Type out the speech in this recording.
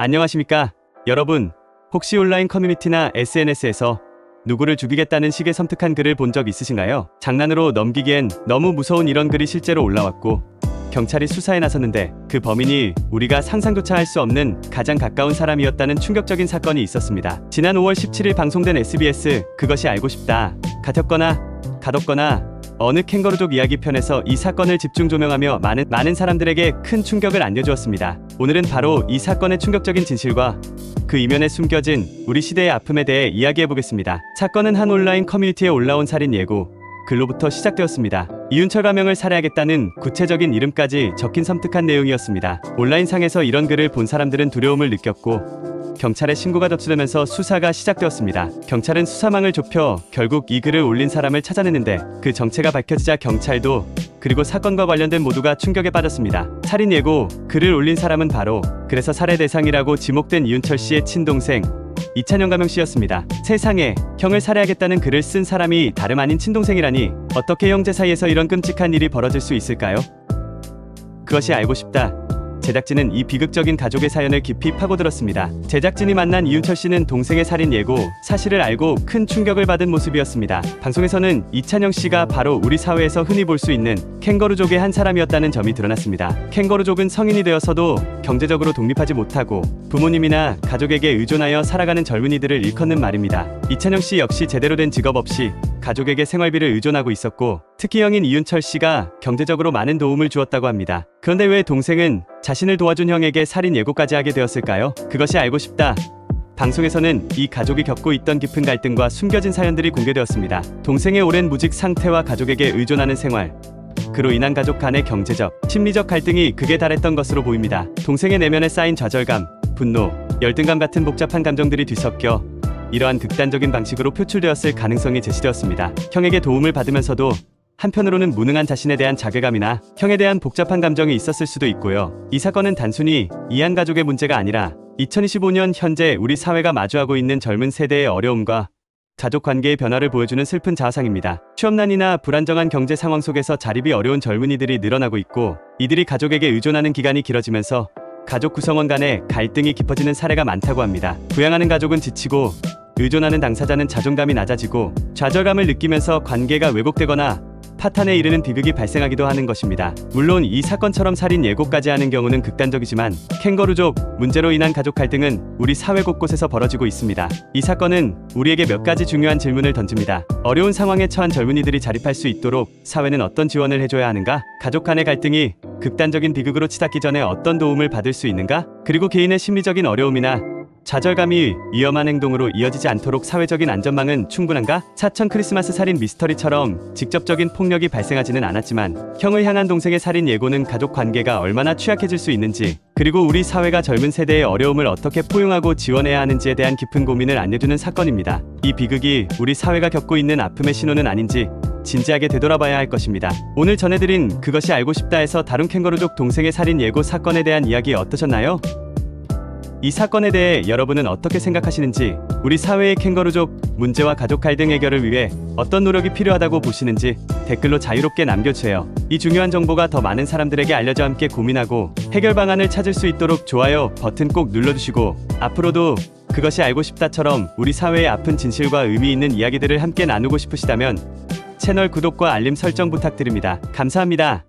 안녕하십니까? 여러분, 혹시 온라인 커뮤니티나 SNS에서 누구를 죽이겠다는 식의 섬뜩한 글을 본 적 있으신가요? 장난으로 넘기기엔 너무 무서운 이런 글이 실제로 올라왔고 경찰이 수사에 나섰는데 그 범인이 우리가 상상조차 할 수 없는 가장 가까운 사람이었다는 충격적인 사건이 있었습니다. 지난 5월 17일 방송된 SBS 그것이 알고 싶다 가뒀거나 어느 캥거루족 이야기 편에서 이 사건을 집중 조명하며 많은 사람들에게 큰 충격을 안겨주었습니다. 오늘은 바로 이 사건의 충격적인 진실과 그 이면에 숨겨진 우리 시대의 아픔에 대해 이야기해보겠습니다. 사건은 한 온라인 커뮤니티에 올라온 살인 예고 글로부터 시작되었습니다. 이윤철 가명을 살해하겠다는 구체적인 이름까지 적힌 섬뜩한 내용이었습니다. 온라인상에서 이런 글을 본 사람들은 두려움을 느꼈고 경찰에 신고가 접수되면서 수사가 시작되었습니다. 경찰은 수사망을 좁혀 결국 이 글을 올린 사람을 찾아냈는데 그 정체가 밝혀지자 경찰도 그리고 사건과 관련된 모두가 충격에 빠졌습니다. 살인 예고 글을 올린 사람은 바로 그래서 살해 대상이라고 지목된 이윤철 씨의 친동생 이찬영 가명 씨였습니다. 세상에, 형을 살해하겠다는 글을 쓴 사람이 다름 아닌 친동생이라니 어떻게 형제 사이에서 이런 끔찍한 일이 벌어질 수 있을까요? 그것이 알고 싶다. 제작진은 이 비극적인 가족의 사연을 깊이 파고들었습니다. 제작진이 만난 이윤철 씨는 동생의 살인 예고 사실을 알고 큰 충격을 받은 모습이었습니다. 방송에서는 이찬영 씨가 바로 우리 사회에서 흔히 볼 수 있는 캥거루족의 한 사람이었다는 점이 드러났습니다. 캥거루족은 성인이 되어서도 경제적으로 독립하지 못하고 부모님이나 가족에게 의존하여 살아가는 젊은이들을 일컫는 말입니다. 이찬영 씨 역시 제대로 된 직업 없이 가족에게 생활비를 의존하고 있었고 특히 형인 이윤철 씨가 경제적으로 많은 도움을 주었다고 합니다. 그런데 왜 동생은 자신을 도와준 형에게 살인 예고까지 하게 되었을까요? 그것이 알고 싶다. 방송에서는 이 가족이 겪고 있던 깊은 갈등과 숨겨진 사연들이 공개되었습니다. 동생의 오랜 무직 상태와 가족에게 의존하는 생활, 그로 인한 가족 간의 경제적, 심리적 갈등이 극에 달했던 것으로 보입니다. 동생의 내면에 쌓인 좌절감, 분노, 열등감 같은 복잡한 감정들이 뒤섞여 이러한 극단적인 방식으로 표출되었을 가능성이 제시되었습니다. 형에게 도움을 받으면서도 한편으로는 무능한 자신에 대한 자괴감이나 형에 대한 복잡한 감정이 있었을 수도 있고요. 이 사건은 단순히 이 한 가족의 문제가 아니라 2025년 현재 우리 사회가 마주하고 있는 젊은 세대의 어려움과 가족 관계의 변화를 보여주는 슬픈 자화상입니다. 취업난이나 불안정한 경제 상황 속에서 자립이 어려운 젊은이들이 늘어나고 있고 이들이 가족에게 의존하는 기간이 길어지면서 가족 구성원 간의 갈등이 깊어지는 사례가 많다고 합니다. 부양하는 가족은 지치고 의존하는 당사자는 자존감이 낮아지고 좌절감을 느끼면서 관계가 왜곡되거나 파탄에 이르는 비극이 발생하기도 하는 것입니다. 물론 이 사건처럼 살인 예고까지 하는 경우는 극단적이지만 캥거루족 문제로 인한 가족 갈등은 우리 사회 곳곳에서 벌어지고 있습니다. 이 사건은 우리에게 몇 가지 중요한 질문을 던집니다. 어려운 상황에 처한 젊은이들이 자립할 수 있도록 사회는 어떤 지원을 해줘야 하는가? 가족 간의 갈등이 극단적인 비극으로 치닫기 전에 어떤 도움을 받을 수 있는가? 그리고 개인의 심리적인 어려움이나 좌절감이 위험한 행동으로 이어지지 않도록 사회적인 안전망은 충분한가? 사천 크리스마스 살인 미스터리처럼 직접적인 폭력이 발생하지는 않았지만 형을 향한 동생의 살인 예고는 가족 관계가 얼마나 취약해질 수 있는지 그리고 우리 사회가 젊은 세대의 어려움을 어떻게 포용하고 지원해야 하는지에 대한 깊은 고민을 안겨주는 사건입니다. 이 비극이 우리 사회가 겪고 있는 아픔의 신호는 아닌지 진지하게 되돌아봐야 할 것입니다. 오늘 전해드린 그것이 알고 싶다에서 다룬 캥거루족 동생의 살인 예고 사건에 대한 이야기 어떠셨나요? 이 사건에 대해 여러분은 어떻게 생각하시는지, 우리 사회의 캥거루족 문제와 가족 갈등 해결을 위해 어떤 노력이 필요하다고 보시는지 댓글로 자유롭게 남겨주세요. 이 중요한 정보가 더 많은 사람들에게 알려져 함께 고민하고 해결 방안을 찾을 수 있도록 좋아요 버튼 꼭 눌러주시고 앞으로도 그것이 알고 싶다처럼 우리 사회의 아픈 진실과 의미 있는 이야기들을 함께 나누고 싶으시다면 채널 구독과 알림 설정 부탁드립니다. 감사합니다.